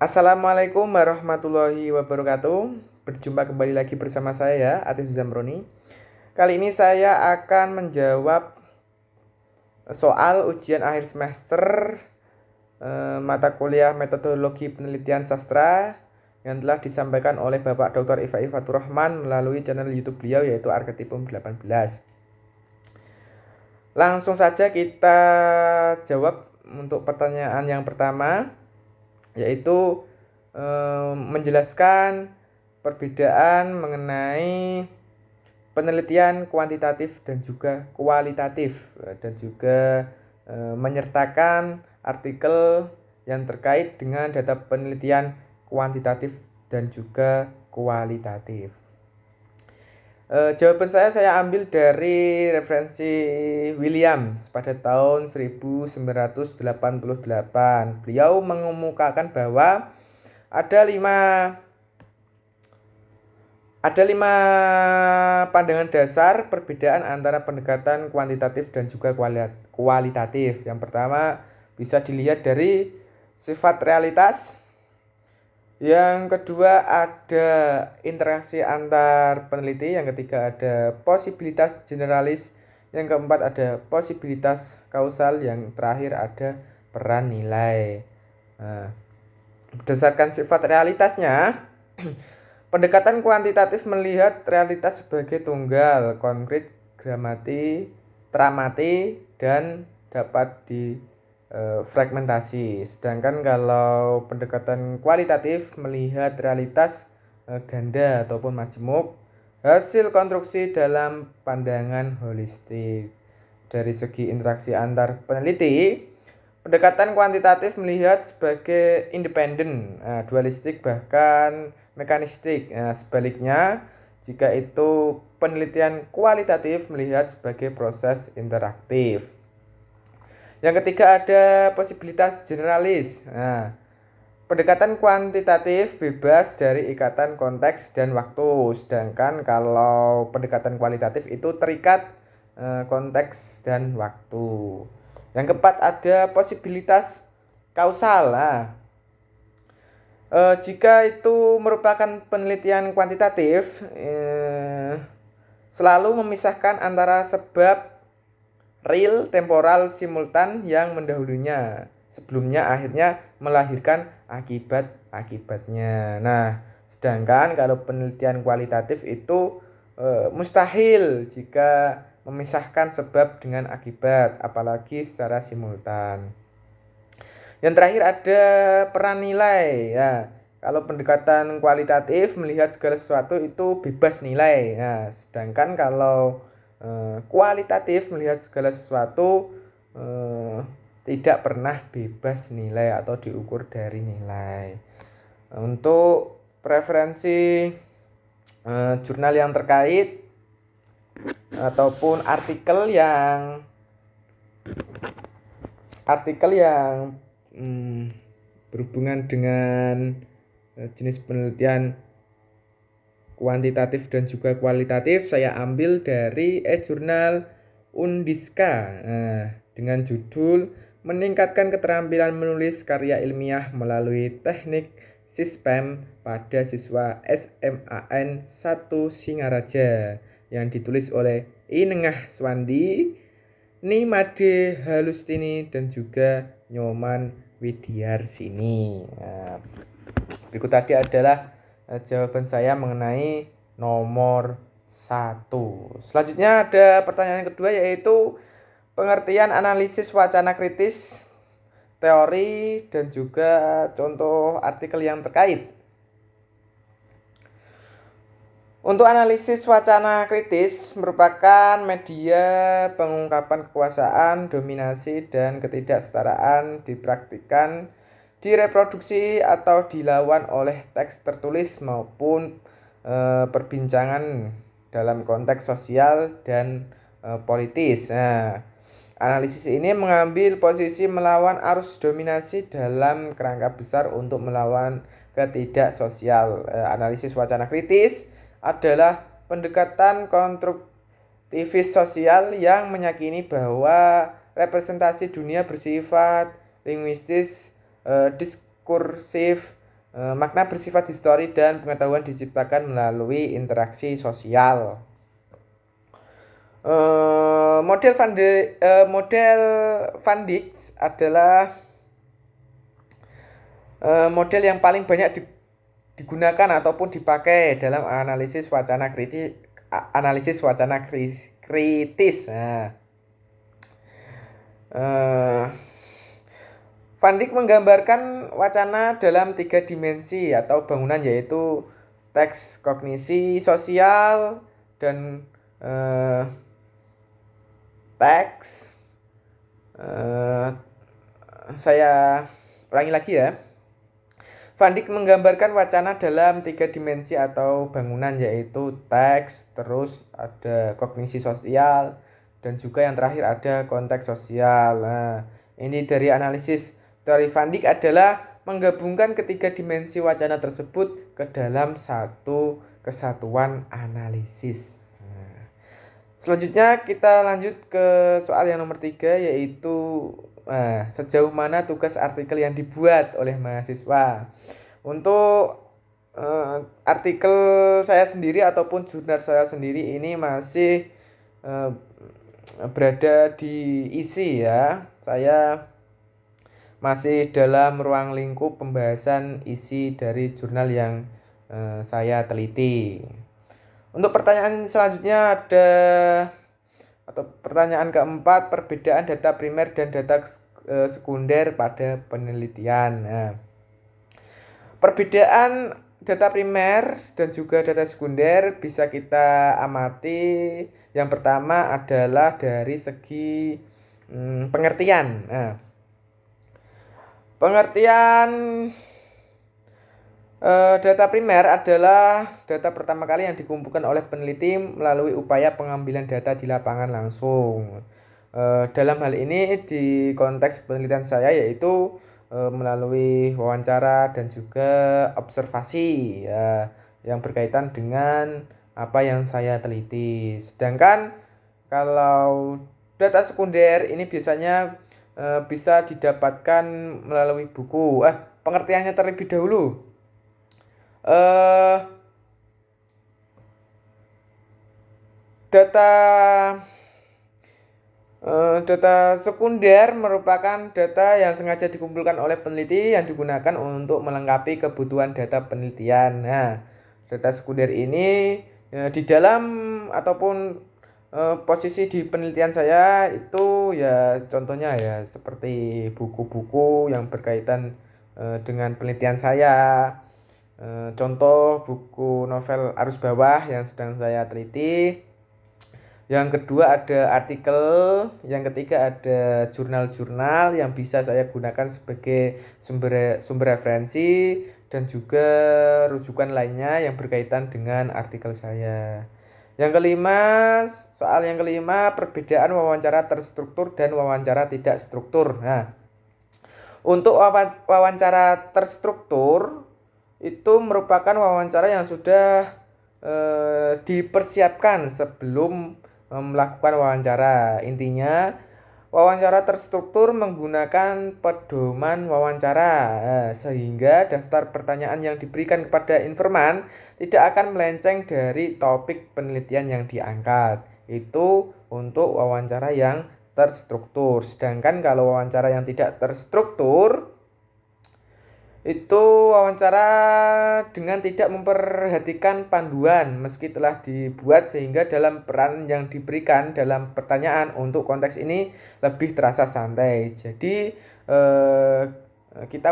Assalamualaikum warahmatullahi wabarakatuh. Berjumpa kembali lagi bersama saya, Atif Zamroni. Kali ini saya akan menjawab soal ujian akhir semester mata kuliah Metodologi Penelitian Sastra yang telah disampaikan oleh Bapak Dr. Ifai Fatur Rahman melalui channel YouTube beliau yaitu Arketipum 18. Langsung saja kita jawab untuk pertanyaan yang pertama, yaitu menjelaskan perbedaan mengenai penelitian kuantitatif dan juga kualitatif, dan juga menyertakan artikel yang terkait dengan data penelitian kuantitatif dan juga kualitatif. Jawaban saya ambil dari referensi Williams pada tahun 1988. Beliau mengemukakan bahwa ada lima pandangan dasar perbedaan antara pendekatan kuantitatif dan juga kualitatif. Yang pertama bisa dilihat dari sifat realitas. Yang kedua ada interaksi antar peneliti. Yang ketiga ada posibilitas generalis. Yang keempat ada posibilitas kausal. Yang terakhir ada peran nilai. Nah, berdasarkan sifat realitasnya, pendekatan kuantitatif melihat realitas sebagai tunggal, konkret, teramati, dan dapat fragmentasi. Sedangkan kalau pendekatan kualitatif melihat realitas ganda ataupun majemuk, hasil konstruksi dalam pandangan holistik. Dari segi interaksi antar peneliti, pendekatan kuantitatif melihat sebagai independen, dualistik, bahkan mekanistik. Sebaliknya, jika itu penelitian kualitatif melihat sebagai proses interaktif. Yang ketiga ada posibilitas generalis. Pendekatan kuantitatif bebas dari ikatan konteks dan waktu, sedangkan kalau pendekatan kualitatif itu terikat konteks dan waktu. Yang keempat ada posibilitas kausal. Jika itu merupakan penelitian kuantitatif, selalu memisahkan antara sebab real temporal simultan yang mendahulunya, sebelumnya akhirnya melahirkan akibat-akibatnya. Nah, sedangkan kalau penelitian kualitatif itu mustahil jika memisahkan sebab dengan akibat, apalagi secara simultan. Yang terakhir ada peran nilai. Kalau pendekatan kualitatif melihat segala sesuatu itu bebas nilai. Sedangkan kalau kualitatif melihat segala sesuatu tidak pernah bebas nilai atau diukur dari nilai. Untuk preferensi jurnal yang terkait ataupun artikel yang berhubungan dengan jenis penelitian kuantitatif dan juga kualitatif, saya ambil dari jurnal Undiska dengan judul meningkatkan keterampilan menulis karya ilmiah melalui teknik SISPEM pada siswa SMAN 1 Singaraja, yang ditulis oleh Inengah Swandi, Nimade Halustini, dan juga Nyoman Widyarsini. Berikut tadi adalah jawaban saya mengenai nomor 1. Selanjutnya ada pertanyaan kedua, yaitu pengertian analisis wacana kritis, teori, dan juga contoh artikel yang terkait. Untuk analisis wacana kritis merupakan media pengungkapan kekuasaan, dominasi, dan ketidaksetaraan dipraktikkan, direproduksi atau dilawan oleh teks tertulis maupun perbincangan dalam konteks sosial dan politis. Analisis ini mengambil posisi melawan arus dominasi dalam kerangka besar untuk melawan ketidaksosial. Analisis wacana kritis adalah pendekatan konstruktivis sosial yang meyakini bahwa representasi dunia bersifat linguistis, diskursif, Makna bersifat histori dan pengetahuan diciptakan melalui interaksi sosial. Model Van Dijk adalah model yang paling banyak digunakan ataupun dipakai dalam analisis wacana kritis. Nah, Van Dijk menggambarkan wacana dalam 3 dimensi atau bangunan, yaitu teks, kognisi sosial, dan teks. Saya ulangi lagi ya. Van Dijk menggambarkan wacana dalam 3 dimensi atau bangunan, yaitu teks, terus ada kognisi sosial, dan juga yang terakhir ada konteks sosial. Nah, ini dari analisis teori Van Dijk adalah menggabungkan ketiga dimensi wacana tersebut ke dalam satu kesatuan analisis. Nah, selanjutnya kita lanjut ke soal yang nomor 3, yaitu sejauh mana tugas artikel yang dibuat oleh mahasiswa. Untuk artikel saya sendiri ataupun jurnal saya sendiri ini masih berada di isi ya. Saya masih dalam ruang lingkup pembahasan isi dari jurnal yang saya teliti. Untuk pertanyaan selanjutnya ada, atau pertanyaan keempat, perbedaan data primer dan data sekunder pada penelitian. Nah, perbedaan data primer dan juga data sekunder bisa kita amati. Yang pertama adalah dari segi pengertian. Nah, pengertian data primer adalah data pertama kali yang dikumpulkan oleh peneliti melalui upaya pengambilan data di lapangan langsung. Dalam hal ini di konteks penelitian saya yaitu melalui wawancara dan juga observasi ya, yang berkaitan dengan apa yang saya teliti. Sedangkan kalau data sekunder ini biasanya bisa didapatkan melalui buku. Pengertiannya terlebih dahulu. Data sekunder merupakan data yang sengaja dikumpulkan oleh peneliti yang digunakan untuk melengkapi kebutuhan data penelitian. Nah, data sekunder ini di dalam ataupun posisi di penelitian saya itu ya contohnya ya seperti buku-buku yang berkaitan dengan penelitian saya. Contoh buku novel Arus Bawah yang sedang saya teliti. Yang kedua ada artikel, yang ketiga ada jurnal-jurnal yang bisa saya gunakan sebagai sumber referensi dan juga rujukan lainnya yang berkaitan dengan artikel saya. Soal yang kelima, perbedaan wawancara terstruktur dan wawancara tidak struktur. Nah, untuk wawancara terstruktur itu merupakan wawancara yang sudah dipersiapkan sebelum melakukan wawancara. Intinya, wawancara terstruktur menggunakan pedoman wawancara, sehingga daftar pertanyaan yang diberikan kepada informan tidak akan melenceng dari topik penelitian yang diangkat. Itu untuk wawancara yang terstruktur. Sedangkan kalau wawancara yang tidak terstruktur, itu wawancara dengan tidak memperhatikan panduan meski telah dibuat, sehingga dalam peran yang diberikan dalam pertanyaan untuk konteks ini lebih terasa santai. Jadi kita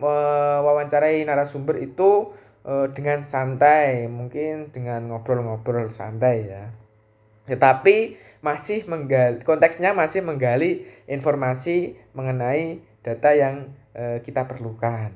mewawancarai narasumber itu dengan santai, mungkin dengan ngobrol-ngobrol santai ya. Tetapi konteksnya masih menggali informasi mengenai data yang kita perlukan.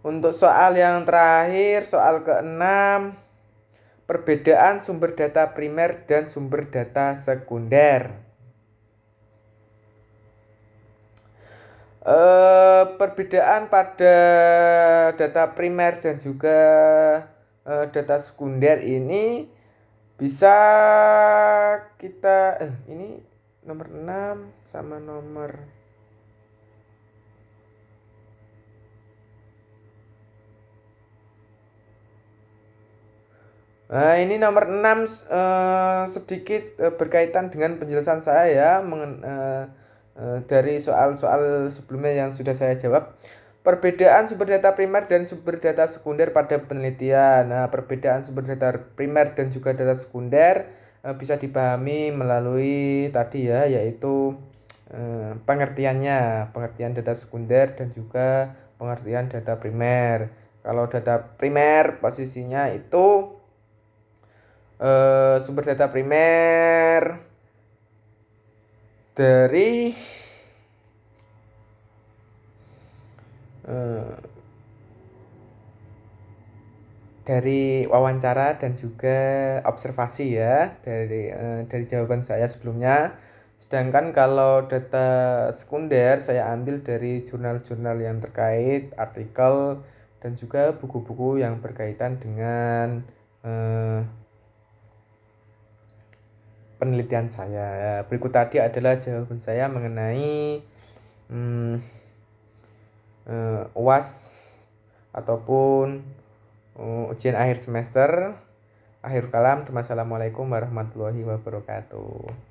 Untuk soal yang terakhir, soal ke-6, perbedaan sumber data primer dan sumber data sekunder. Perbedaan pada data primer dan juga data sekunder ini bisa kita ini nomor 6 sama nomor Nah, ini nomor 6 sedikit berkaitan dengan penjelasan saya ya dari soal-soal sebelumnya yang sudah saya jawab. Perbedaan sumber data primer dan sumber data sekunder pada penelitian. Nah, perbedaan sumber data primer dan juga data sekunder bisa dipahami melalui tadi ya, yaitu pengertian data sekunder dan juga pengertian data primer. Kalau data primer posisinya itu sumber data primer dari eh, dari wawancara dan juga observasi ya dari jawaban saya sebelumnya. Sedangkan kalau data sekunder saya ambil dari jurnal-jurnal yang terkait, artikel dan juga buku-buku yang berkaitan dengan eh, penelitian saya. Berikut tadi adalah jawaban saya mengenai hmm, UAS ataupun ujian akhir semester. Akhir kalam, assalamualaikum warahmatullahi wabarakatuh.